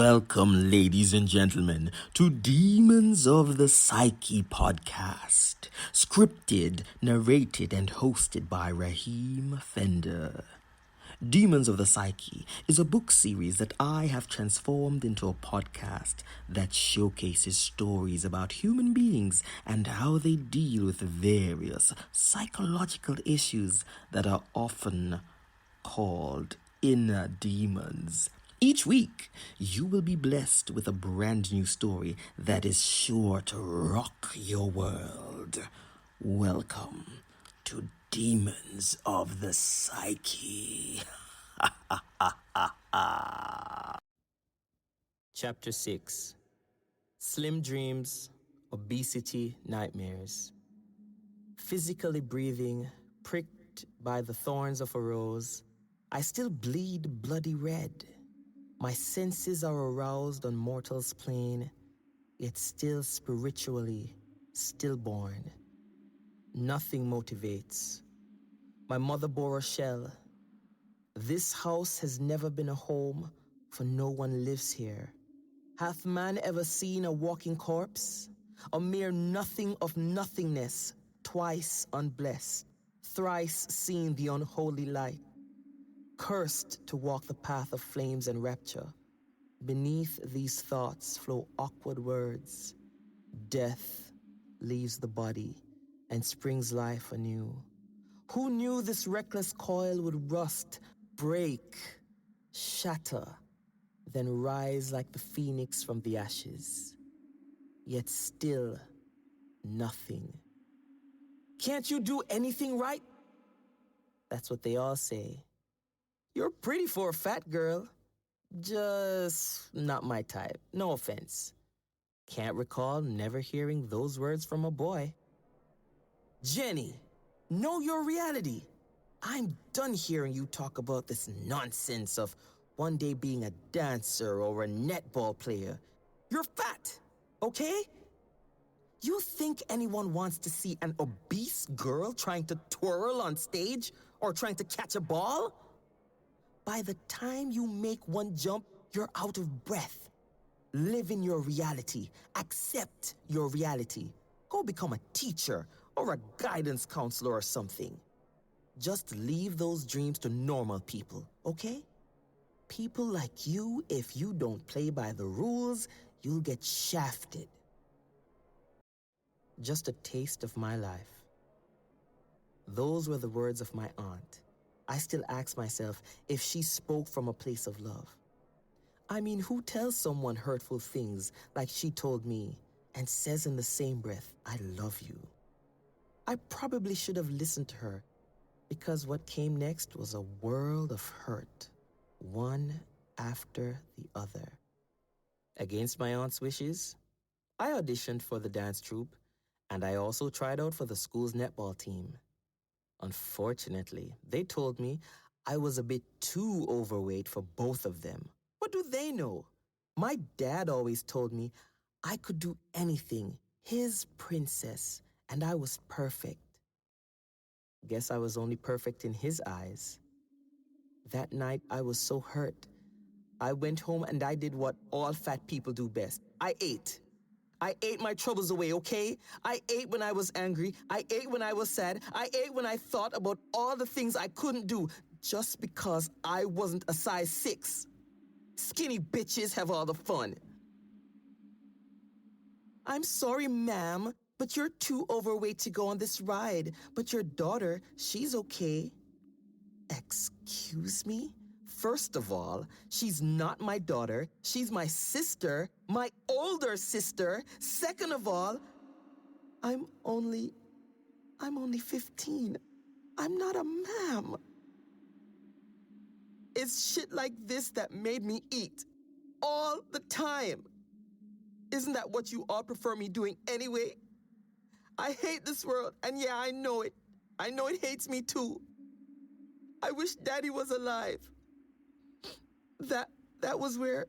Welcome, ladies and gentlemen, to Demons of the Psyche podcast, scripted, narrated, and hosted by Raheem Fender. Demons of the Psyche is a book series that I have transformed into a podcast that showcases stories about human beings and how they deal with various psychological issues that are often called inner demons. Each week, you will be blessed with a brand new story that is sure to rock your world. Welcome to Demons of the Psyche. Chapter 6 Slim Dreams, Obesity, Nightmares. Physically breathing, pricked by the thorns of a rose, I still bleed bloody red. My senses are aroused on mortal's plane, yet still spiritually stillborn. Nothing motivates. My mother bore a shell. This house has never been a home, for no one lives here. Hath man ever seen a walking corpse? A mere nothing of nothingness, twice unblessed, thrice seen the unholy light. Cursed to walk the path of flames and rapture. Beneath these thoughts flow awkward words. Death leaves the body and springs life anew. Who knew this reckless coil would rust, break, shatter, then rise like the phoenix from the ashes? Yet still nothing. Can't you do anything right? That's what they all say. You're pretty for a fat girl. Just not my type. No offense. Can't recall never hearing those words from a boy. Jenny, know your reality. I'm done hearing you talk about this nonsense of one day being a dancer or a netball player. You're fat, okay? You think anyone wants to see an obese girl trying to twirl on stage or trying to catch a ball? By the time you make one jump, you're out of breath. Live in your reality. Accept your reality. Go become a teacher or a guidance counselor or something. Just leave those dreams to normal people, okay? People like you, if you don't play by the rules, you'll get shafted. Just a taste of my life. Those were the words of my aunt. I still ask myself if she spoke from a place of love. I mean, who tells someone hurtful things like she told me and says in the same breath, I love you? I probably should have listened to her, because what came next was a world of hurt, one after the other. Against my aunt's wishes, I auditioned for the dance troupe, and I also tried out for the school's netball team. Unfortunately, they told me I was a bit too overweight for both of them. What do they know? My dad always told me I could do anything, his princess, and I was perfect. Guess I was only perfect in his eyes. That night, I was so hurt. I went home and I did what all fat people do best. I ate. I ate my troubles away, okay? I ate when I was angry. I ate when I was sad. I ate when I thought about all the things I couldn't do just because I wasn't a size 6. Skinny bitches have all the fun. I'm sorry, ma'am, but you're too overweight to go on this ride. But your daughter, she's okay. Excuse me? First of all, she's not my daughter. She's my sister, my older sister. Second of all, I'm only 15. I'm not a ma'am. It's shit like this that made me eat all the time. Isn't that what you all prefer me doing anyway? I hate this world, and yeah, I know it. I know it hates me too. I wish Daddy was alive. That was where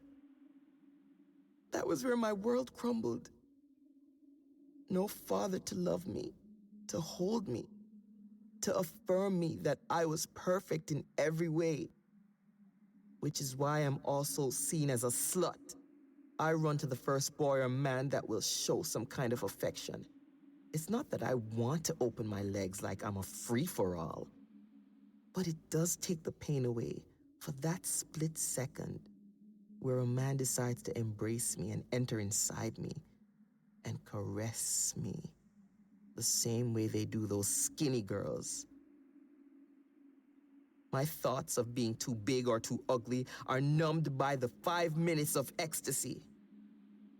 my world crumbled. No father to love me, to hold me, to affirm me that I was perfect in every way, which is why I'm also seen as a slut. I run to the first boy or man that will show some kind of affection. It's not that I want to open my legs like I'm a free-for-all, but it does take the pain away for that split second where a man decides to embrace me and enter inside me and caress me the same way they do those skinny girls. My thoughts of being too big or too ugly are numbed by the 5 minutes of ecstasy.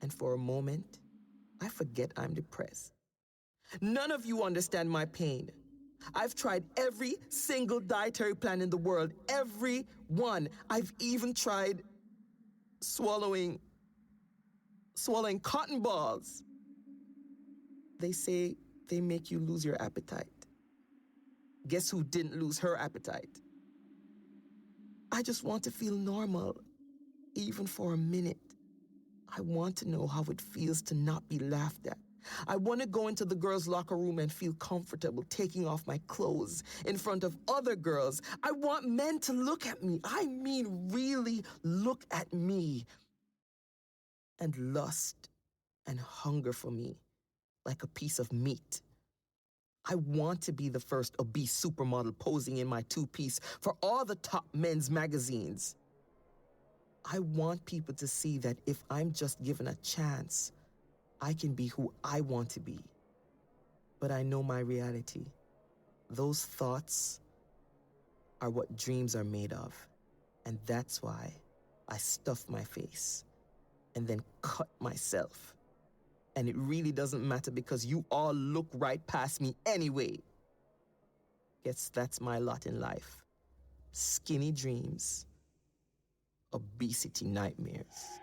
And for a moment, I forget I'm depressed. None of you understand my pain. I've tried every single dietary plan in the world, every one. I've even tried swallowing cotton balls. They say they make you lose your appetite. Guess who didn't lose her appetite? I just want to feel normal, even for a minute. I want to know how it feels to not be laughed at. I want to go into the girls' locker room and feel comfortable taking off my clothes in front of other girls. I want men to look at me. I mean, really look at me. And lust and hunger for me like a piece of meat. I want to be the first obese supermodel posing in my two-piece for all the top men's magazines. I want people to see that if I'm just given a chance, I can be who I want to be. But I know my reality. Those thoughts are what dreams are made of. And that's why I stuff my face and then cut myself. And it really doesn't matter because you all look right past me anyway. Guess that's my lot in life. Skinny dreams, obesity nightmares.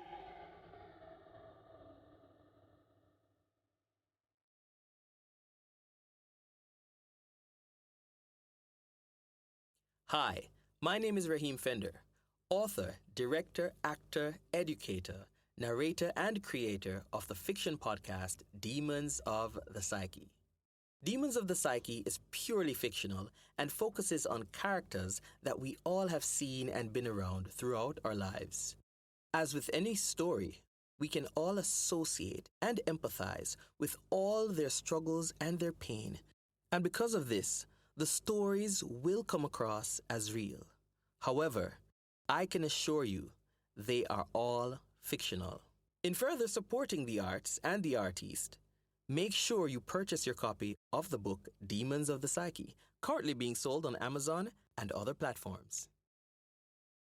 Hi, my name is Raheem Fender, author, director, actor, educator, narrator, and creator of the fiction podcast Demons of the Psyche. Demons of the Psyche is purely fictional and focuses on characters that we all have seen and been around throughout our lives. As with any story, we can all associate and empathize with all their struggles and their pain. And because of this, the stories will come across as real. However, I can assure you, they are all fictional. In further supporting the arts and the artiste, make sure you purchase your copy of the book Demons of the Psyche, currently being sold on Amazon and other platforms.